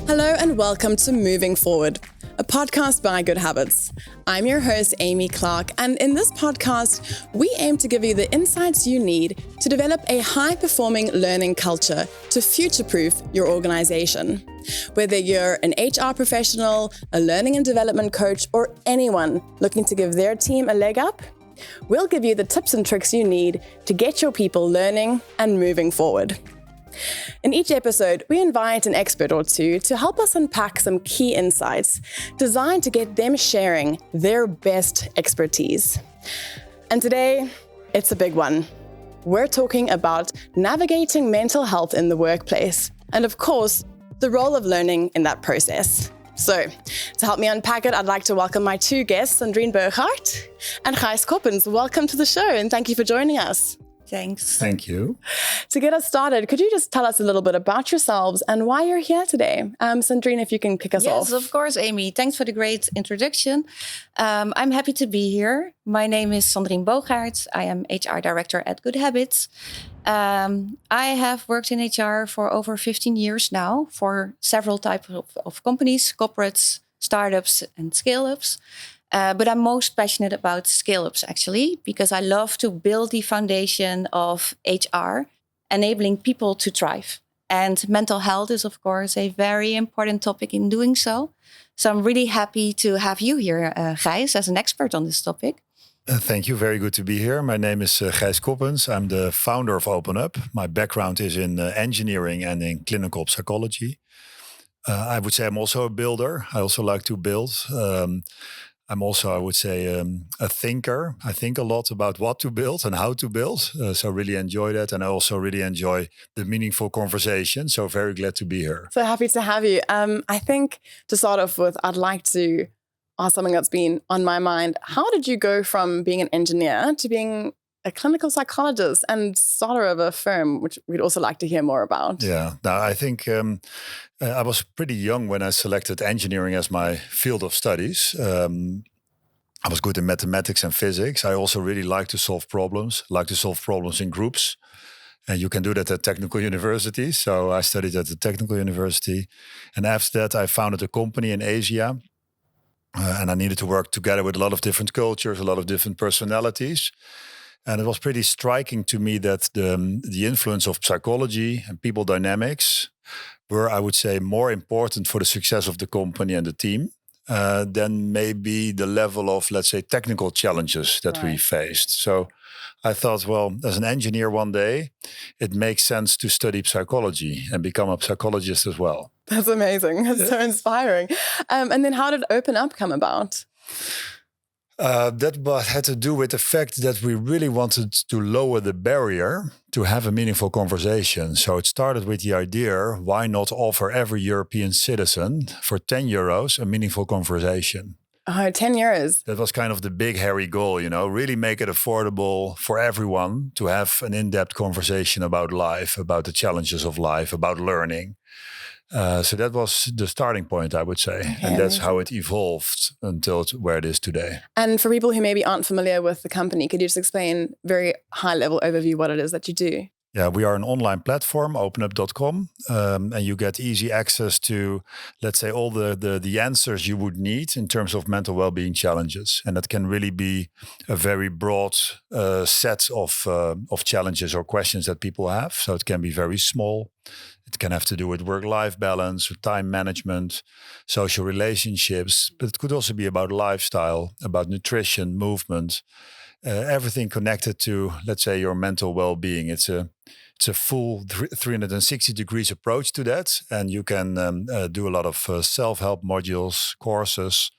Hello and welcome to Moving Forward, a podcast by GoodHabitz. I'm your host, Aimee Clarke, and in this podcast, we aim to give you the insights you need to develop a high-performing learning culture to future-proof your organization. Whether you're an HR professional, a learning and development coach, or anyone looking to give their team a leg up, we'll give you the tips and tricks you need to get your people learning and moving forward. In each episode, we invite an expert or two to help us unpack some key insights designed to get them sharing their best expertise. And today, it's a big one. We're talking about navigating mental health in the workplace and, of course, the role of learning in that process. So, to help me unpack it, I'd like to welcome my two guests, Sandrien Boogaard and Gijs Coppens. Welcome to the show and thank you for joining us. Thanks. Thank you. To get us started, could you just tell us a little bit about yourselves and why you're here today? Sandrien, if you can kick us off. Yes, of course, Aimee. Thanks for the great introduction. I'm happy to be here. My name is Sandrien Boogaard. I am HR Director at GoodHabitz. I have worked in HR for over 15 years now for several types of companies, corporates, startups and scale-ups. But I'm most passionate about scale-ups, actually, because I love to build the foundation of HR, enabling people to thrive. And mental health is, of course, a very important topic in doing so. So I'm really happy to have you here, Gijs, as an expert on this topic. Thank you. Very good to be here. My name is Gijs Coppens. I'm the founder of Open-up. My background is in engineering and in clinical psychology. I would say I'm also a builder. I also like to build. I'm also, I would say, a thinker. I think a lot about what to build and how to build. So I really enjoy that. And I also really enjoy the meaningful conversation. So very glad to be here. So happy to have you. I think to start off with, I'd like to ask something that's been on my mind. How did you go from being an engineer to being a clinical psychologist and starter of a firm, which we'd also like to hear more about? Yeah, now I think I was pretty young when I selected engineering as my field of studies. I was good in mathematics and physics. I also really like to solve problems in groups. And you can do that at technical universities. So I studied at the technical university. And after that, I founded a company in Asia. And I needed to work together with a lot of different cultures, a lot of different personalities. And it was pretty striking to me that the influence of psychology and people dynamics were, I would say, more important for the success of the company and the team than maybe the level of, let's say, technical challenges that we faced. So I thought, well, as an engineer one day, it makes sense to study psychology and become a psychologist as well. That's amazing. That's so inspiring. And then how did Open-up come about? That had to do with the fact that we really wanted to lower the barrier to have a meaningful conversation. So it started with the idea, why not offer every European citizen for 10 euros a meaningful conversation? 10 euros. That was kind of the big, hairy goal, really make it affordable for everyone to have an in-depth conversation about life, about the challenges of life, about learning. So that was the starting point, I would say. Okay, and that's how it evolved until where it is today. And for people who maybe aren't familiar with the company, could you just explain very high-level overview what it is that you do? Yeah, we are an online platform, openup.com, and you get easy access to, let's say, all the answers you would need in terms of mental well-being challenges. And that can really be a very broad set of challenges or questions that people have. So it can be very small. It can have to do with work-life balance, with time management, social relationships, but it could also be about lifestyle, about nutrition, movement, everything connected to, let's say, your mental well-being. It's a full 360 degrees approach to that. And you can do a lot of self-help modules, courses,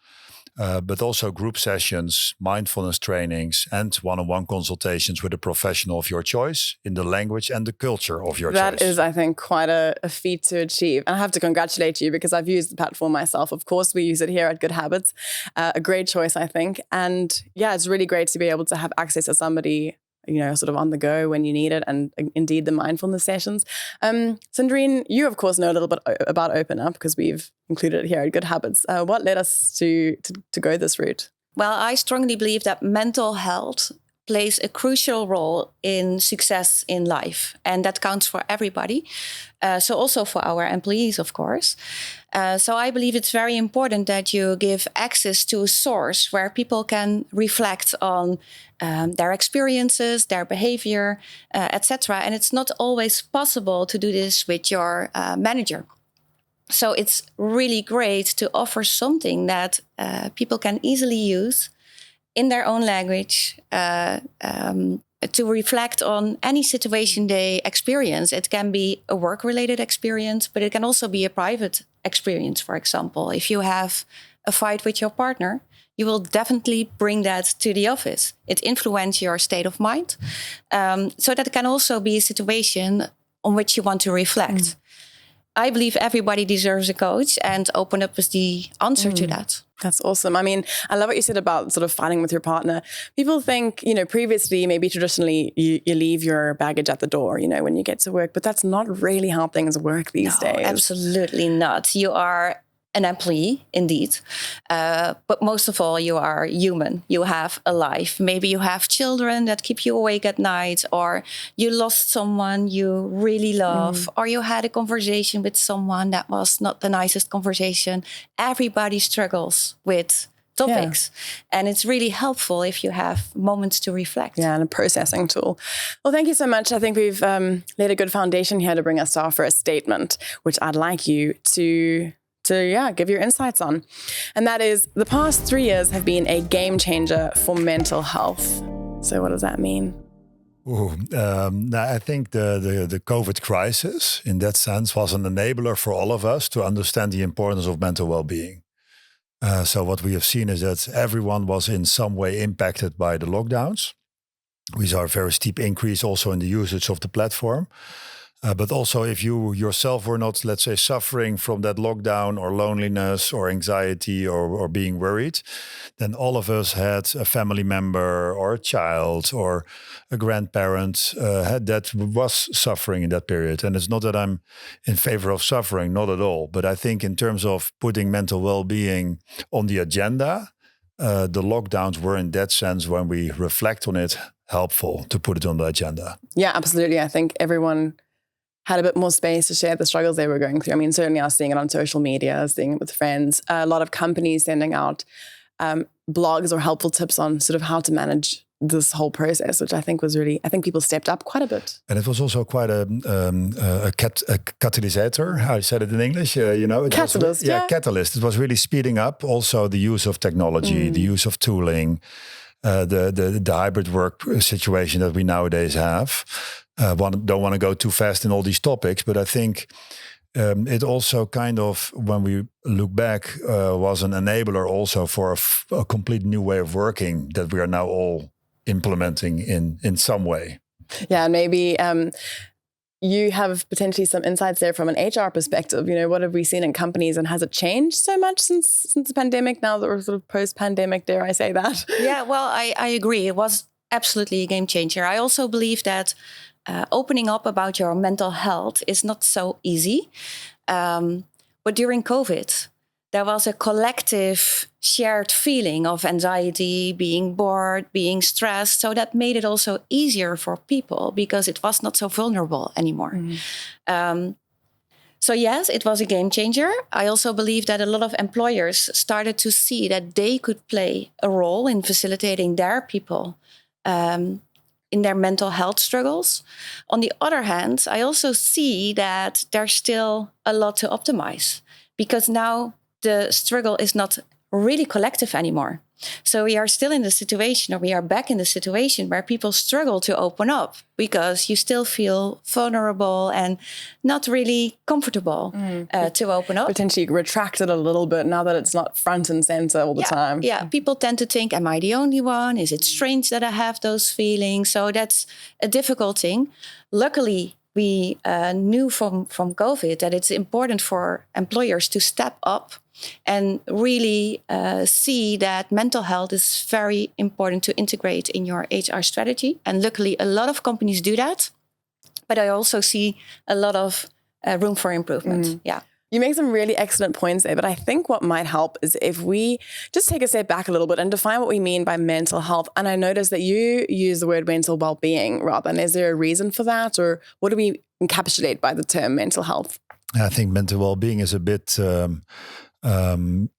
but also group sessions, mindfulness trainings, and one-on-one consultations with a professional of your choice in the language and the culture of your choice. That is, I think, quite a feat to achieve. And I have to congratulate you because I've used the platform myself. Of course, we use it here at GoodHabitz. A great choice, I think. And yeah, it's really great to be able to have access to somebody, sort of on the go when you need it, and indeed the mindfulness sessions. Sandrien, you of course know a little bit about Open-up because we've included it here at GoodHabitz. What led us to go this route? Well, I strongly believe that mental health plays a crucial role in success in life. And that counts for everybody. So also for our employees, of course. So I believe it's very important that you give access to a source where people can reflect on their experiences, their behavior, etc. And it's not always possible to do this with your manager. So it's really great to offer something that people can easily use in their own language to reflect on any situation they experience. It can be a work-related experience, but it can also be a private experience, for example. If you have a fight with your partner, you will definitely bring that to the office. It influences your state of mind. So that can also be a situation on which you want to reflect. I believe everybody deserves a coach, and Open-up is the answer to that. That's awesome. I mean, I love what you said about sort of fighting with your partner. People think, previously, maybe traditionally, you leave your baggage at the door, when you get to work, but that's not really how things work these days. Absolutely not. You are an employee, indeed. But most of all, you are human. You have a life. Maybe you have children that keep you awake at night, or you lost someone you really love, or you had a conversation with someone that was not the nicest conversation. Everybody struggles with topics. Yeah. And it's really helpful if you have moments to reflect. Yeah, and a processing tool. Well, thank you so much. I think we've laid a good foundation here to bring us to our first statement, which I'd like you to give your insights on. And that is, the past 3 years have been a game changer for mental health. So what does that mean? I think the COVID crisis, in that sense, was an enabler for all of us to understand the importance of mental well-being. So what we have seen is that everyone was in some way impacted by the lockdowns. We saw a very steep increase also in the usage of the platform. But also if you yourself were not, let's say, suffering from that lockdown or loneliness or anxiety or being worried, then all of us had a family member or a child or a grandparent that was suffering in that period. And it's not that I'm in favor of suffering, not at all. But I think in terms of putting mental well-being on the agenda, the lockdowns were in that sense, when we reflect on it, helpful to put it on the agenda. Yeah, absolutely. I think everyone had a bit more space to share the struggles they were going through. I mean, certainly I was seeing it on social media, I was seeing it with friends, a lot of companies sending out blogs or helpful tips on sort of how to manage this whole process, which I think people stepped up quite a bit. And it was also quite a catalyst, how I said it in English, Catalyst, catalyst. It was really speeding up also the use of technology, the use of tooling, the hybrid work situation that we nowadays have. Don't want to go too fast in all these topics, but I think it also kind of, when we look back, was an enabler also for a complete new way of working that we are now all implementing in some way. Yeah, and maybe you have potentially some insights there from an HR perspective. What have we seen in companies, and has it changed so much since the pandemic, now that we're sort of post-pandemic, dare I say that? Yeah, well, I agree. It was absolutely a game changer. I also believe that opening up about your mental health is not so easy. But during COVID, there was a collective shared feeling of anxiety, being bored, being stressed. So that made it also easier for people because it was not so vulnerable anymore. So yes, it was a game changer. I also believe that a lot of employers started to see that they could play a role in facilitating their people in their mental health struggles. On the other hand, I also see that there's still a lot to optimize, because now the struggle is not really collective anymore. So we are still in the situation, or we are back in the situation where people struggle to open up because you still feel vulnerable and not really comfortable to open up. Potentially retracted a little bit now that it's not front and center all the time. Yeah, people tend to think, am I the only one? Is it strange that I have those feelings? So that's a difficult thing. Luckily, we knew from COVID that it's important for employers to step up and really see that mental health is very important to integrate in your HR strategy. And luckily, a lot of companies do that. But I also see a lot of room for improvement. Yeah. You make some really excellent points there, but I think what might help is if we just take a step back a little bit and define what we mean by mental health. And I noticed that you use the word mental well-being rather. And is there a reason for that? Or what do we encapsulate by the term mental health? I think mental well-being is a bit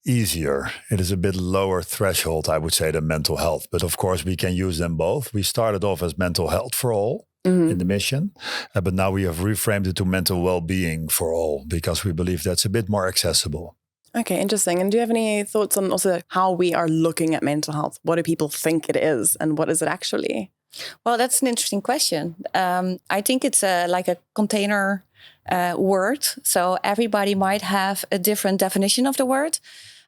easier. It is a bit lower threshold, I would say, than mental health. But of course, we can use them both. We started off as mental health for all. In the mission. But now we have reframed it to mental well-being for all because we believe that's a bit more accessible. Okay, interesting. And do you have any thoughts on also how we are looking at mental health? What do people think it is and what is it actually? Well, that's an interesting question. I think it's like a container word. So everybody might have a different definition of the word.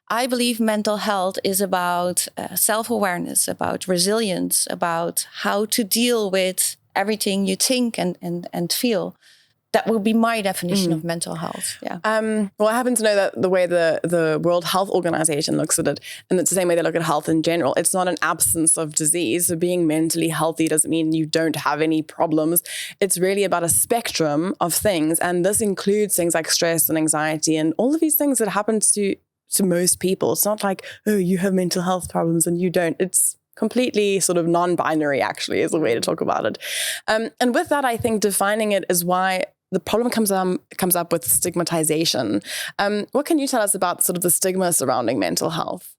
I believe mental health is about self-awareness, about resilience, about how to deal with everything you think and feel. That would be my definition of mental health. Yeah. Well, I happen to know that the way the World Health Organization looks at it, and it's the same way they look at health in general, it's not an absence of disease. So being mentally healthy doesn't mean you don't have any problems. It's really about a spectrum of things. And this includes things like stress and anxiety and all of these things that happen to most people. It's not like, oh, you have mental health problems and you don't. It's completely sort of non-binary, actually, is a way to talk about it. And with that, I think defining it is why the problem comes up with stigmatization. What can you tell us about sort of the stigma surrounding mental health?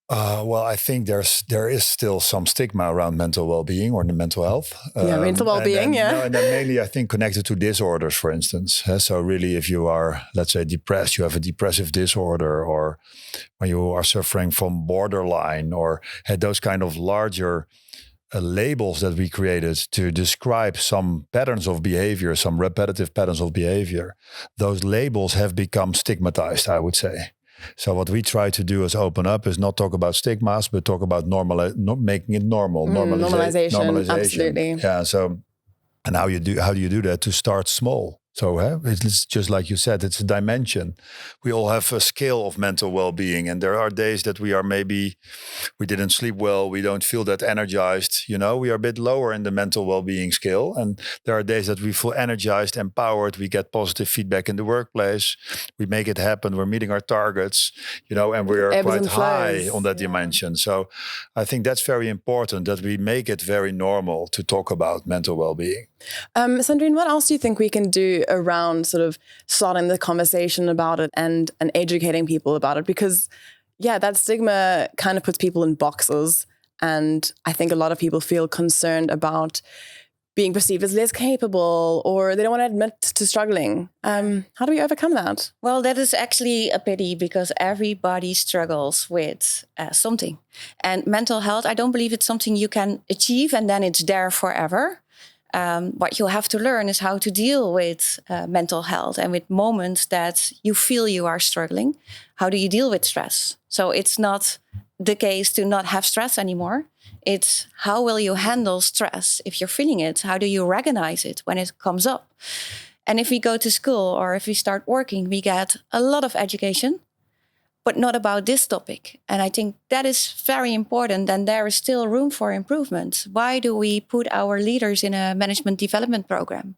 Well, I think there is still some stigma around mental well-being or mental health. Mental well-being, and then mainly, I think, connected to disorders, for instance. So really, if you are, let's say, depressed, you have a depressive disorder, or when you are suffering from borderline, or those kind of larger labels that we created to describe some patterns of behavior, some repetitive patterns of behavior, those labels have become stigmatized, I would say. So what we try to do as Open-up is not talk about stigmas, but talk about making it normal. Normalization. Absolutely. Yeah. So, and how do you do that? To start small. So it's just like you said, it's a dimension. We all have a scale of mental well-being, and there are days that we didn't sleep well, we don't feel that energized. We are a bit lower in the mental well-being scale, and there are days that we feel energized, empowered. We get positive feedback in the workplace. We make it happen. We're meeting our targets, and we are quite high on that dimension. So I think that's very important that we make it very normal to talk about mental well-being. Sandrien, what else do you think we can do around sort of starting the conversation about it and educating people about it? Because, that stigma kind of puts people in boxes. And I think a lot of people feel concerned about being perceived as less capable, or they don't want to admit to struggling. How do we overcome that? Well, that is actually a pity because everybody struggles with something. And mental health, I don't believe it's something you can achieve and then it's there forever. What you have to learn is how to deal with mental health and with moments that you feel you are struggling. How do you deal with stress? So it's not the case to not have stress anymore. It's how will you handle stress if you're feeling it? How do you recognize it when it comes up? And if we go to school or if we start working, we get a lot of education, but not about this topic. And I think that is very important, and there is still room for improvement. Why do we put our leaders in a management development program?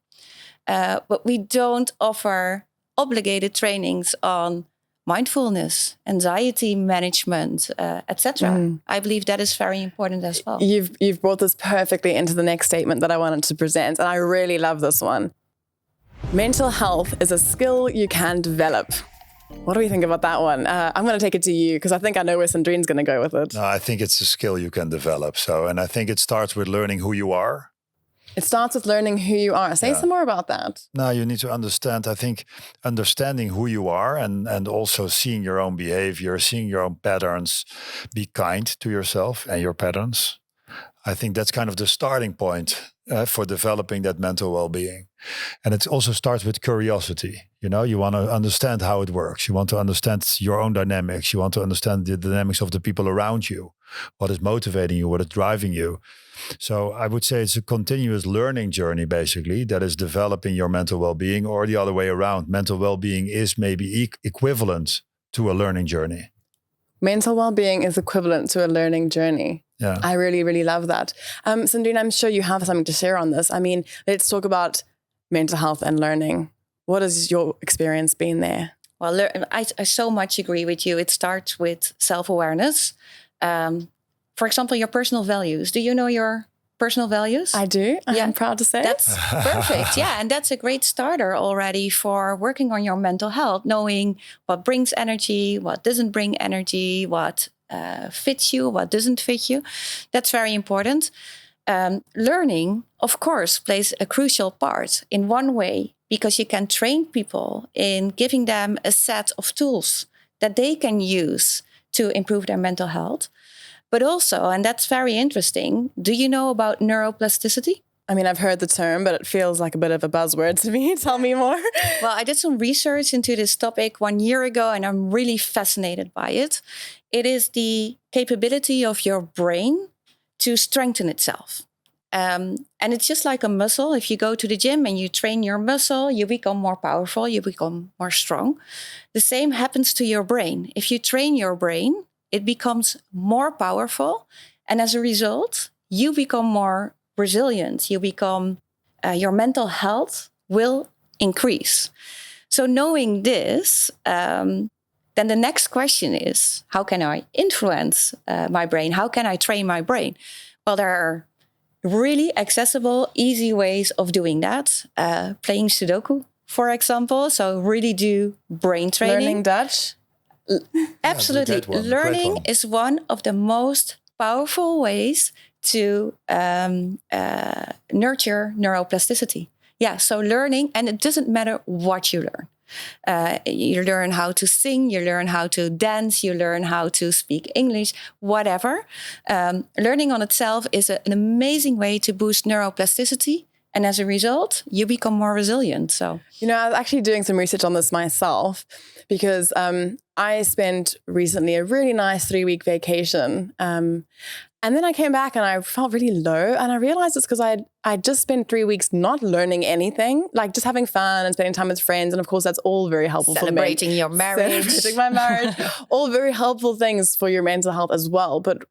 But we don't offer obligated trainings on mindfulness, anxiety management, etc. I believe that is very important as well. You've brought this perfectly into the next statement that I wanted to present, and I really love this one. Mental health is a skill you can develop. What do we think about that one? I'm going to take it to you because I think I know where Sandrien's going to go with it. No, I think it's a skill you can develop. And I think it starts with learning who you are. It starts with learning who you are. Say some more about that. No, you need to understand. I think understanding who you are and also seeing your own behavior, seeing your own patterns, be kind to yourself and your patterns. I think that's kind of the starting point for developing that mental well-being. And it also starts with curiosity. You want to understand how it works. You want to understand your own dynamics. You want to understand the dynamics of the people around you. What is motivating you? What is driving you? So I would say it's a continuous learning journey, basically, that is developing your mental well-being, or the other way around. Mental well-being is maybe equivalent to a learning journey. Mental well-being is equivalent to a learning journey. Yeah. I really, really love that. Sandrien, I'm sure you have something to share on this. I mean, let's talk about mental health and learning. What has your experience been there? Well, I so much agree with you. It starts with self-awareness. For example, your personal values. Do you know your personal values? I do. I'm proud to say. That's perfect. Yeah. And that's a great starter already for working on your mental health, knowing what brings energy, what doesn't bring energy, what fits you, what doesn't fit you. That's very important. Learning, of course, plays a crucial part in one way, because you can train people in giving them a set of tools that they can use to improve their mental health. But also, and that's very interesting, do you know about neuroplasticity? I mean, I've heard the term, but it feels like a bit of a buzzword to me. Tell me more. Well, I did some research into this topic 1 year ago, and I'm really fascinated by it. It is the capability of your brain to strengthen itself. And it's just like a muscle. If you go to the gym and you train your muscle, you become more powerful, you become more strong. The same happens to your brain. If you train your brain, it becomes more powerful. And as a result, you become more resilient. You become, your mental health will increase. So knowing this, then the next question is, how can I influence my brain? How can I train my brain? Well, there are really accessible, easy ways of doing that. Playing Sudoku, for example. So really do brain training. Learning Dutch. Absolutely. Learning is one of the most powerful ways to nurture neuroplasticity. Yeah, so learning, and it doesn't matter what you learn. You learn how to sing, you learn how to dance, you learn how to speak English, whatever. Learning on itself is an amazing way to boost neuroplasticity. And as a result, you become more resilient. So, I was actually doing some research on this myself, because I spent recently a really nice 3-week vacation. And then I came back and I felt really low. And I realized it's because I just spent 3 weeks not learning anything, like just having fun and spending time with friends. And of course, that's all very helpful for me. Celebrating your marriage. Celebrating my marriage. All very helpful things for your mental health as well. But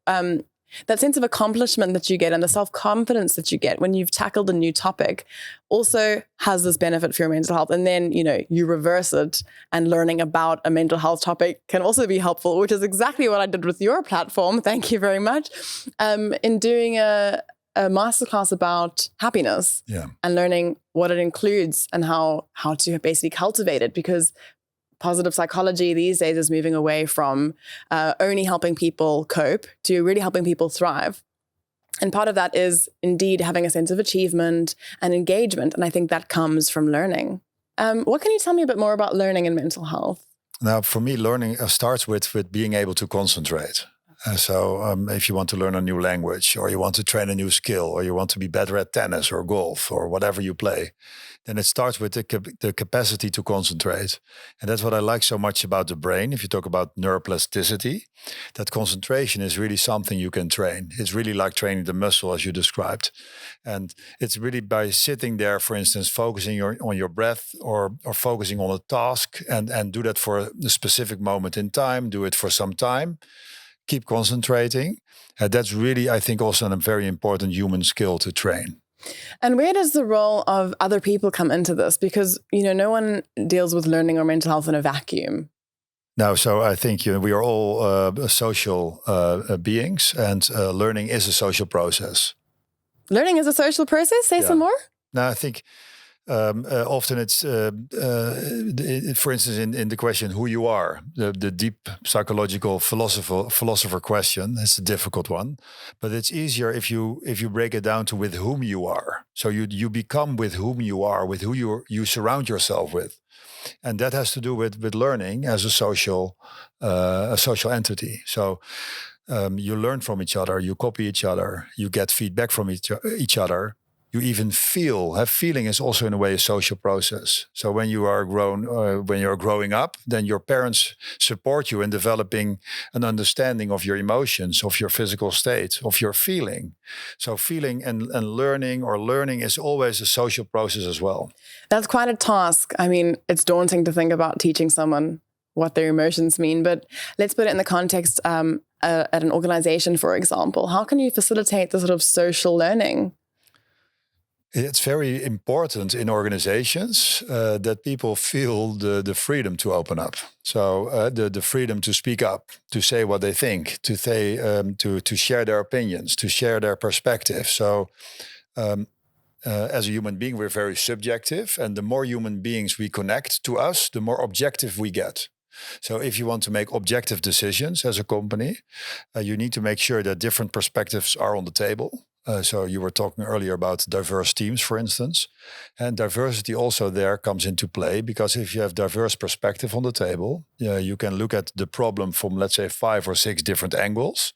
that sense of accomplishment that you get and the self-confidence that you get when you've tackled a new topic also has this benefit for your mental health. And then, you reverse it, and learning about a mental health topic can also be helpful, which is exactly what I did with your platform. Thank you very much. In doing a masterclass about happiness and learning what it includes and how to basically cultivate it, because positive psychology these days is moving away from only helping people cope to really helping people thrive. And part of that is indeed having a sense of achievement and engagement. And I think that comes from learning. What can you tell me a bit more about learning and mental health? Now, for me, learning starts with being able to concentrate. So if you want to learn a new language, or you want to train a new skill, or you want to be better at tennis or golf or whatever you play, then it starts with the capacity to concentrate. And that's what I like so much about the brain. If you talk about neuroplasticity, that concentration is really something you can train. It's really like training the muscle, as you described. And it's really by sitting there, for instance, focusing on your breath, or focusing on a task, and do that for a specific moment in time, do it for some time. Keep concentrating. That's really, I think, also a very important human skill to train. And where does the role of other people come into this? Because, no one deals with learning or mental health in a vacuum. No, so I think we are all social beings, and learning is a social process. Learning is a social process? Say some more. No, I think often it's, for instance, in the question who you are, the deep psychological philosopher question. It's a difficult one, but it's easier if you break it down to with whom you are. So you become with whom you are, with who you surround yourself with, and that has to do with learning as a social entity. So. You learn from each other, you copy each other, you get feedback from each other. You even feeling is also in a way a social process. So when you are when you're growing up, then your parents support you in developing an understanding of your emotions, of your physical state, of your feeling. So feeling and learning is always a social process as well. That's quite a task. I mean, it's daunting to think about teaching someone what their emotions mean, but let's put it in the context at an organization, for example. How can you facilitate the sort of social learning? It's very important in organizations that people feel the freedom to open up. So the freedom to speak up, to say what they think, to share their opinions, to share their perspective. So as a human being, we're very subjective. And the more human beings we connect to us, the more objective we get. So if you want to make objective decisions as a company, you need to make sure that different perspectives are on the table. So you were talking earlier about diverse teams, for instance. And diversity also there comes into play, because if you have diverse perspective on the table, you can look at the problem from, let's say, 5 or 6 different angles.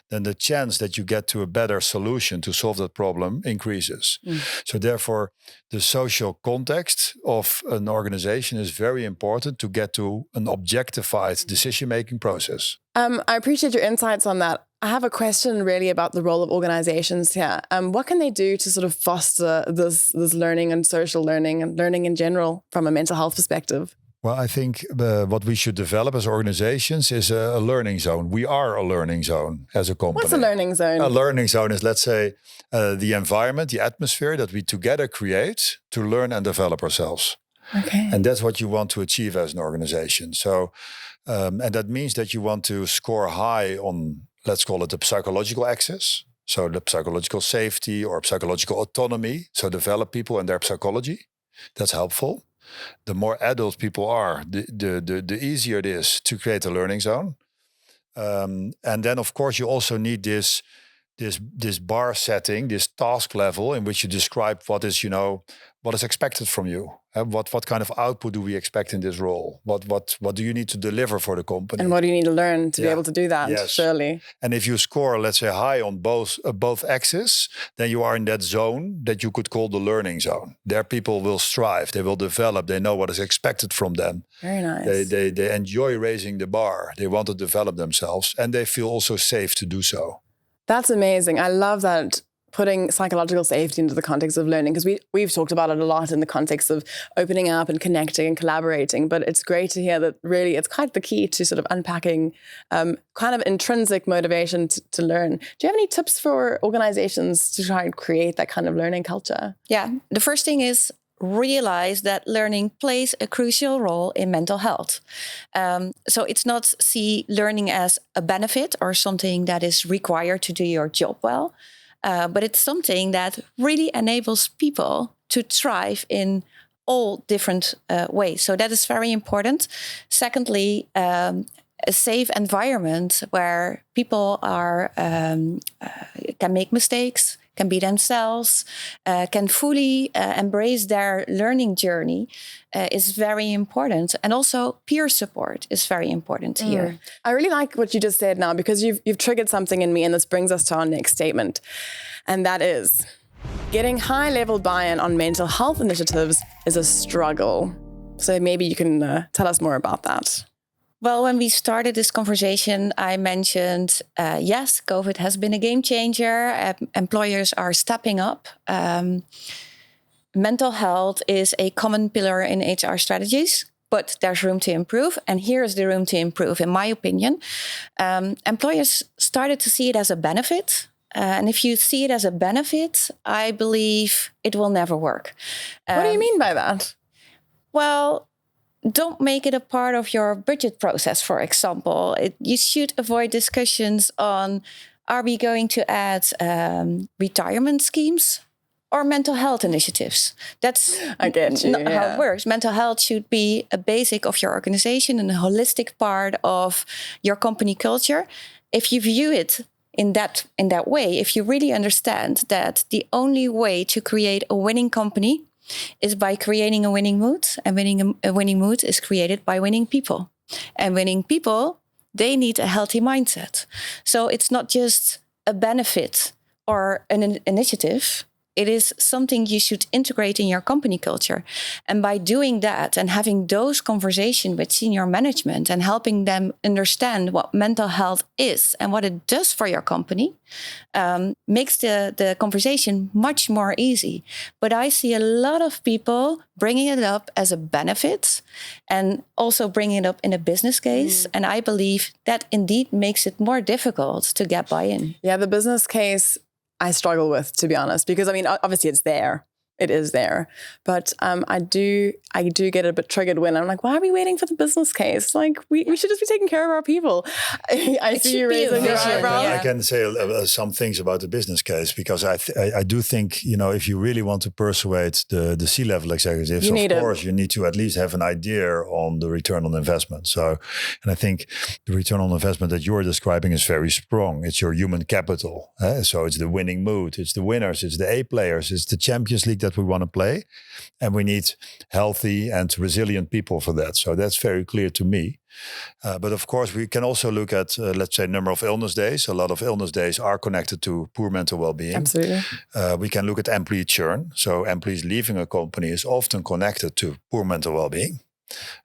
Then the chance that you get to a better solution to solve that problem increases. So therefore, the social context of an organization is very important to get to an objectified decision-making process. I appreciate your insights on that. I have a question really about the role of organizations here. What can they do to sort of foster this learning and social learning and learning in general from a mental health perspective? Well, I think what we should develop as organizations is a learning zone. We are a learning zone as a company. What's a learning zone? A learning zone is, let's say, the environment, the atmosphere that we together create to learn and develop ourselves. Okay. And that's what you want to achieve as an organization. So, and that means that you want to score high on, let's call it the psychological axis. So the psychological safety or psychological autonomy. So develop people and their psychology. That's helpful. The more adult people are, the easier it is to create a learning zone. And then, of course, you also need this bar setting, this task level in which you describe what is expected from you. What kind of output do we expect in this role? What do you need to deliver for the company? And what do you need to learn to be able to do that? Yes. Surely. And if you score, let's say, high on both axes, then you are in that zone that you could call the learning zone. There people will strive, they will develop, they know what is expected from them. Very nice. They enjoy raising the bar. They want to develop themselves, and they feel also safe to do so. That's amazing. I love that, putting psychological safety into the context of learning, because we've talked about it a lot in the context of opening up and connecting and collaborating. But it's great to hear that really it's quite the key to sort of unpacking kind of intrinsic motivation to learn. Do you have any tips for organizations to try and create that kind of learning culture? Yeah, the first thing is realize that learning plays a crucial role in mental health. So it's not see learning as a benefit or something that is required to do your job well, but it's something that really enables people to thrive in all different ways. So that is very important. Secondly, a safe environment where people can make mistakes, can be themselves, can fully embrace their learning journey is very important. And also peer support is very important here. I really like what you just said now, because you've triggered something in me, and this brings us to our next statement. And that is, getting high-level buy-in on mental health initiatives is a struggle. So maybe you can tell us more about that. Well, when we started this conversation, I mentioned, yes, COVID has been a game changer. Employers are stepping up. Mental health is a common pillar in HR strategies, but there's room to improve. And here's the room to improve, in my opinion. Employers started to see it as a benefit. And if you see it as a benefit, I believe it will never work. What do you mean by that? Well, don't make it a part of your budget process, for example. You should avoid discussions on, are we going to add retirement schemes or mental health initiatives? That's I get you, not how it works. Mental health should be a basic of your organization and a holistic part of your company culture. If you view it in that way, if you really understand that the only way to create a winning company is by creating a winning mood, and a winning mood is created by winning people. And winning people, they need a healthy mindset. So it's not just a benefit or an initiative. It is something you should integrate in your company culture. And by doing that and having those conversations with senior management and helping them understand what mental health is and what it does for your company, makes the conversation much more easy. But I see a lot of people bringing it up as a benefit and also bringing it up in a business case. And I believe that indeed makes it more difficult to get buy-in. Yeah, the business case I struggle with, to be honest, because I mean, obviously it's there. it is there. But I do get a bit triggered when I'm like, why are we waiting for the business case? Like we should just be taking care of our people. I see you raising your eyebrows. I can say some things about the business case, because I do think, if you really want to persuade the C-level executives, you need to at least have an idea on the return on investment. So, and I think the return on investment that you're describing is very strong. It's your human capital. So it's the winning mood, it's the winners, it's the A players, it's the Champions League that we want to play. And we need healthy and resilient people for that. So that's very clear to me. But of course, we can also look at, let's say, number of illness days. A lot of illness days are connected to poor mental well-being. Absolutely. We can look at employee churn. So employees leaving a company is often connected to poor mental well-being.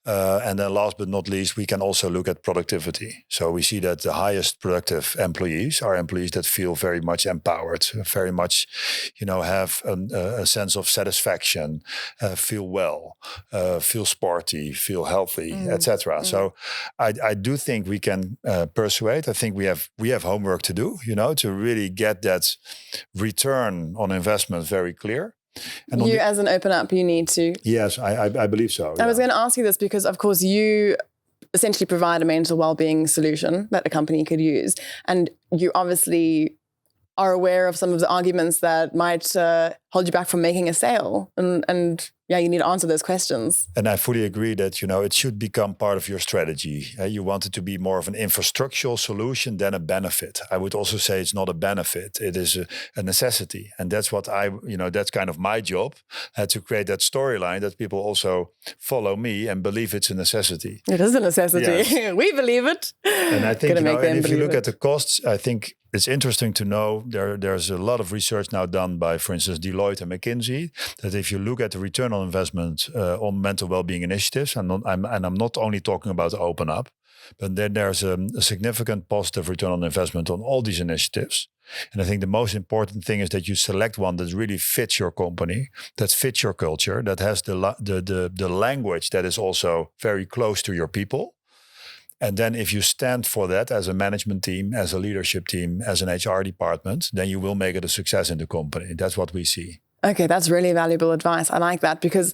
And then last but not least, we can also look at productivity. So we see that the highest productive employees are employees that feel very much empowered, very much, have a sense of satisfaction, feel well, feel sporty, feel healthy, etc. So I do think we can persuade. I think we have homework to do, to really get that return on investment very clear. And as an Open-up, you need to. Yes, I believe so. I was going to ask you this because, of course, you essentially provide a mental well-being solution that a company could use. And you obviously are aware of some of the arguments that might hold you back from making a sale. And you need to answer those questions. And I fully agree that, it should become part of your strategy. You want it to be more of an infrastructural solution than a benefit. I would also say it's not a benefit. It is a necessity. And that's what that's kind of my job, to create that storyline that people also follow me and believe it's a necessity. It is a necessity. Yes. We believe it. And I think, and if you look at the costs, I think it's interesting to know there's a lot of research now done by, for instance, Deloitte and McKinsey, that if you look at the return on investment on mental well-being initiatives, and I'm not only talking about Open-up, but then there's a significant positive return on investment on all these initiatives. And I think the most important thing is that you select one that really fits your company, that fits your culture, that has the language that is also very close to your people. And then if you stand for that as a management team, as a leadership team, as an HR department, then you will make it a success in the company. That's what we see. Okay, that's really valuable advice. I like that because,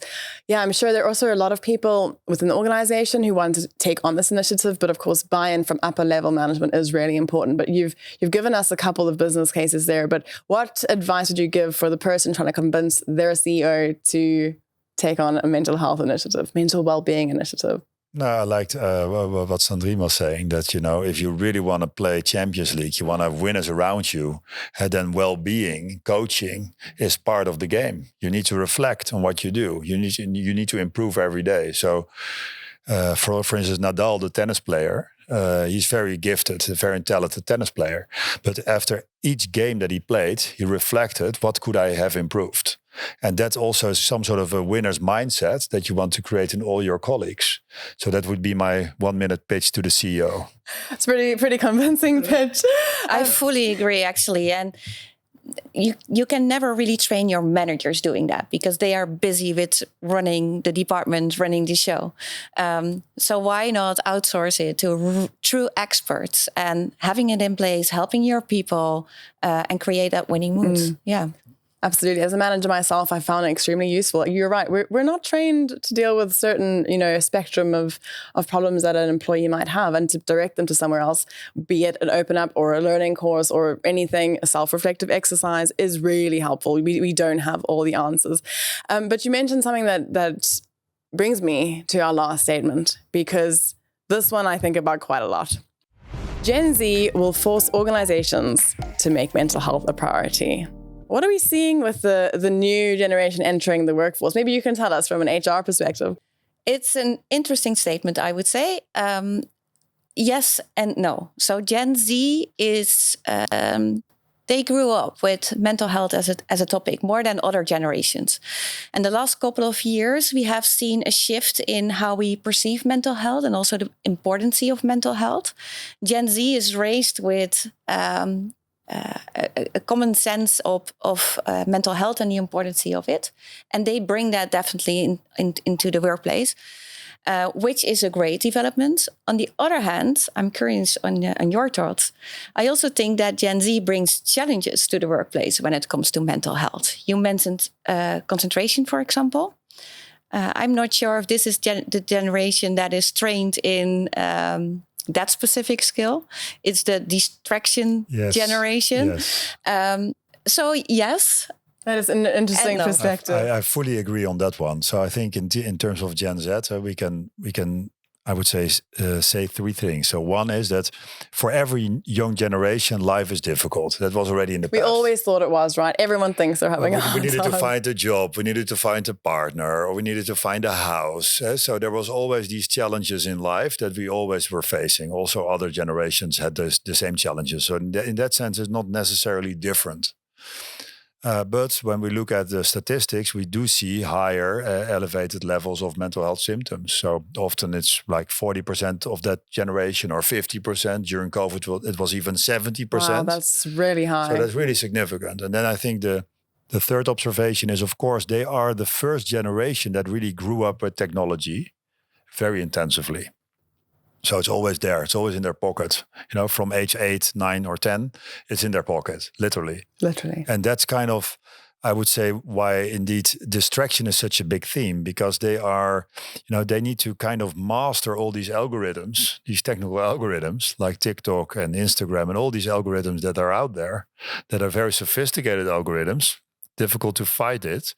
I'm sure there are also a lot of people within the organization who want to take on this initiative. But of course, buy-in from upper level management is really important. But you've given us a couple of business cases there. But what advice would you give for the person trying to convince their CEO to take on a mental health initiative, mental well-being initiative? No, I liked what Sandrien was saying, that, if you really want to play Champions League, you want to have winners around you, and then well-being, coaching is part of the game. You need to reflect on what you do. You need to improve every day. So, for instance, Nadal, the tennis player, he's very gifted, a very talented tennis player. But after each game that he played, he reflected, what could I have improved? And that's also some sort of a winner's mindset that you want to create in all your colleagues. So that would be my 1-minute pitch to the CEO. It's pretty convincing pitch. I fully agree, actually. And you can never really train your managers doing that because they are busy with running the department, running the show. So why not outsource it to true experts and having it in place, helping your people and create that winning mood? Yeah. Absolutely. As a manager myself, I found it extremely useful. You're right. We're not trained to deal with certain, a spectrum of problems that an employee might have and to direct them to somewhere else, be it an Open-up or a learning course or anything, a self-reflective exercise is really helpful. We don't have all the answers. But you mentioned something that brings me to our last statement, because this one I think about quite a lot. Gen Z will force organizations to make mental health a priority. What are we seeing with the new generation entering the workforce? Maybe you can tell us from an HR perspective. It's an interesting statement, I would say. Yes and no. So Gen Z is, they grew up with mental health as a topic more than other generations. And the last couple of years, we have seen a shift in how we perceive mental health and also the importance of mental health. Gen Z is raised with a common sense of mental health and the importance of it. And they bring that definitely into the workplace, which is a great development. On the other hand, I'm curious on your thoughts. I also think that Gen Z brings challenges to the workplace when it comes to mental health. You mentioned concentration, for example. I'm not sure if this is the generation that is trained in that specific skill. It's the distraction generation. Yes. So yes. That is an interesting perspective. I fully agree on that one. So I think in terms of Gen Z, we can I would say three things. So one is that for every young generation, life is difficult. That was already in the past. We always thought it was, right? Everyone thinks they're having a hard time. We needed to find a job, we needed to find a partner, or we needed to find a house. So there was always these challenges in life that we always were facing. Also, other generations had the same challenges. So in that sense, it's not necessarily different. But when we look at the statistics, we do see higher elevated levels of mental health symptoms. So often it's like 40% of that generation or 50%. During COVID, it was even 70%. Wow, that's really high. So that's really significant. And then I think the third observation is, of course, they are the first generation that really grew up with technology very intensively. So it's always there. It's always in their pocket. From age 8, 9 or 10, it's in their pocket, literally. Literally. And that's kind of, I would say, why indeed distraction is such a big theme, because they are, they need to kind of master all these algorithms, these technical algorithms like TikTok and Instagram and all these algorithms that are out there that are very sophisticated algorithms, difficult to fight it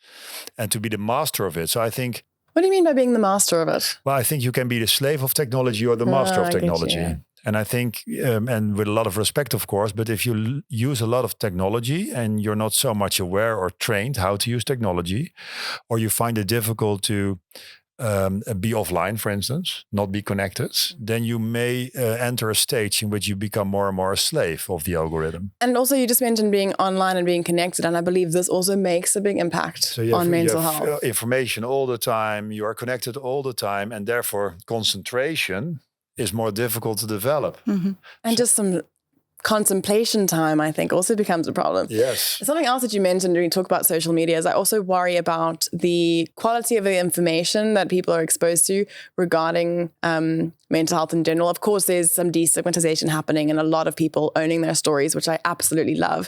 and to be the master of it. So I think, what do you mean by being the master of it? Well, I think you can be the slave of technology or the master of technology. And I think, and with a lot of respect, of course, but if you use a lot of technology and you're not so much aware or trained how to use technology, or you find it difficult to be offline, for instance, not be connected, then you may enter a stage in which you become more and more a slave of the algorithm. And also you just mentioned being online and being connected. And I believe this also makes a big impact on mental health. Information all the time, you are connected all the time, and therefore concentration is more difficult to develop. Mm-hmm. And just some contemplation time, I think, also becomes a problem. Yes. Something else that you mentioned when you talk about social media is I also worry about the quality of the information that people are exposed to regarding mental health in general. Of course, there's some destigmatization happening and a lot of people owning their stories, which I absolutely love.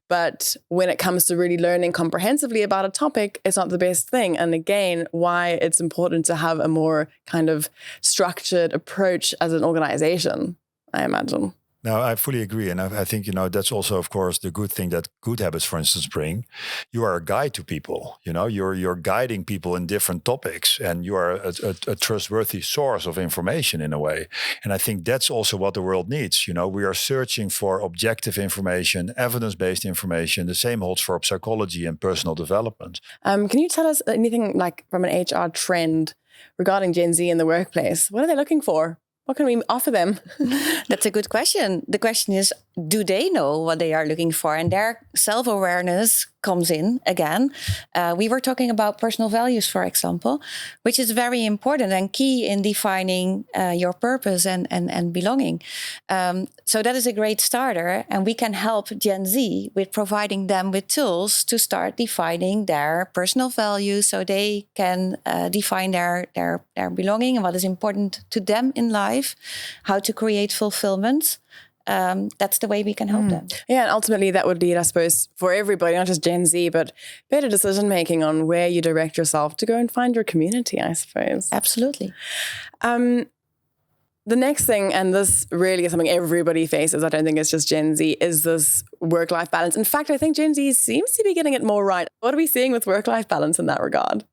But when it comes to really learning comprehensively about a topic, it's not the best thing. And again, why it's important to have a more kind of structured approach as an organization, I imagine. No, I fully agree. And I think, that's also, of course, the good thing that GoodHabitz, for instance, bring. You are a guide to people. You're guiding people in different topics, and you are a trustworthy source of information in a way. And I think that's also what the world needs. We are searching for objective information, evidence-based information. The same holds for psychology and personal development. Can you tell us anything like from an HR trend regarding Gen Z in the workplace? What are they looking for? What can we offer them? That's a good question. The question is, do they know what they are looking for? And their self-awareness comes in again. We were talking about personal values, for example, which is very important and key in defining your purpose and belonging. So that is a great starter. And we can help Gen Z with providing them with tools to start defining their personal values so they can define their belonging and what is important to them in life, how to create fulfillment. That's the way we can help them. Yeah, and ultimately that would lead, I suppose, for everybody, not just Gen Z, but better decision-making on where you direct yourself to go and find your community, I suppose. Absolutely. The next thing, and this really is something everybody faces, I don't think it's just Gen Z, is this work-life balance. In fact, I think Gen Z seems to be getting it more right. What are we seeing with work-life balance in that regard?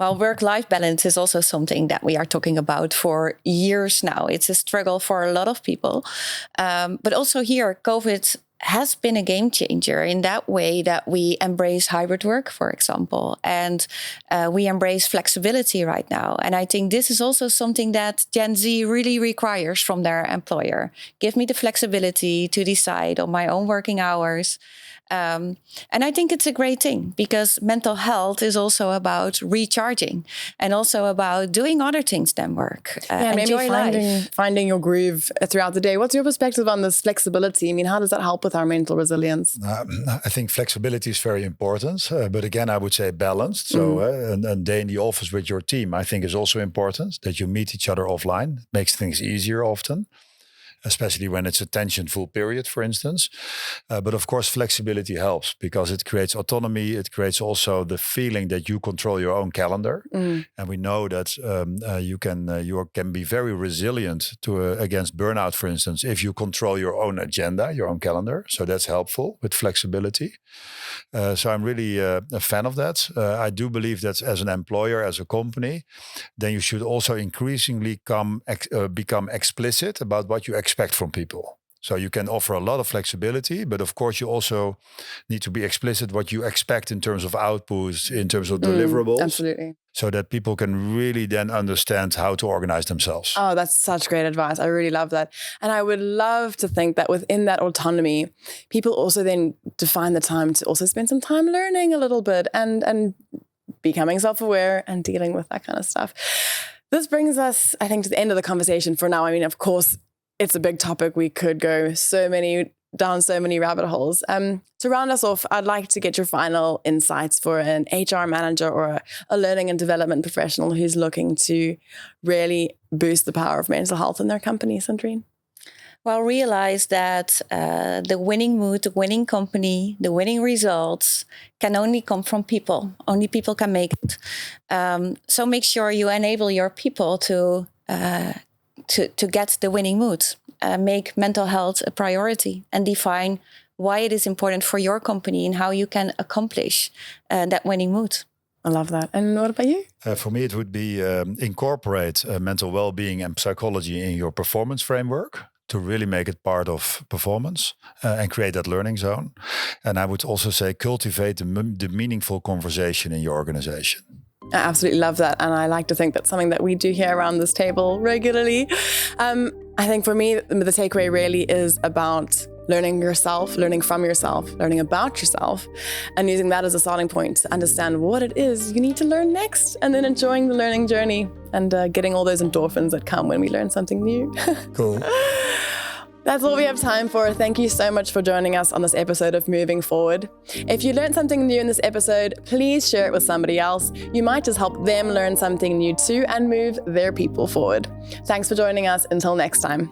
Well, work-life balance is also something that we are talking about for years now. It's a struggle for a lot of people. But also here, COVID has been a game changer in that way that we embrace hybrid work, for example, and we embrace flexibility right now. And I think this is also something that Gen Z really requires from their employer. Give me the flexibility to decide on my own working hours. And I think it's a great thing because mental health is also about recharging and also about doing other things than work. Maybe finding your groove throughout the day. What's your perspective on this flexibility? I mean, how does that help with our mental resilience? I think flexibility is very important. But again, I would say balanced. So a day in the office with your team, I think is also important that you meet each other offline. It makes things easier often, especially when it's a tensionful period, for instance. But of course, flexibility helps because it creates autonomy. It creates also the feeling that you control your own calendar. And we know that you can be very resilient against burnout, for instance, if you control your own agenda, your own calendar. So that's helpful with flexibility. So I'm really a fan of that. I do believe that as an employer, as a company, then you should also increasingly become explicit about what you expect from people. So you can offer a lot of flexibility, but of course you also need to be explicit what you expect in terms of outputs, in terms of deliverables. Absolutely. So that people can really then understand how to organize themselves. Oh, that's such great advice. I really love that. And I would love to think that within that autonomy, people also then define the time to also spend some time learning a little bit and becoming self-aware and dealing with that kind of stuff. This brings us, I think, to the end of the conversation for now. I mean, of course, it's a big topic. We could go down so many rabbit holes. To round us off, I'd like to get your final insights for an HR manager or a learning and development professional who's looking to really boost the power of mental health in their company, Sandrien. Well, realize that the winning mood, the winning company, the winning results can only come from people. Only people can make it. So make sure you enable your people to get the winning mood. Make mental health a priority and define why it is important for your company and how you can accomplish that winning mood. I love that. And what about you? For me, it would be incorporate mental well-being and psychology in your performance framework to really make it part of performance and create that learning zone. And I would also say cultivate the meaningful conversation in your organization. I absolutely love that. And I like to think that's something that we do here around this table regularly. I think for me, the takeaway really is about learning yourself, learning from yourself, learning about yourself, and using that as a starting point to understand what it is you need to learn next, and then enjoying the learning journey and getting all those endorphins that come when we learn something new. Cool. That's all we have time for. Thank you so much for joining us on this episode of Moving Forward. If you learned something new in this episode, please share it with somebody else. You might just help them learn something new too and move their people forward. Thanks for joining us. Until next time.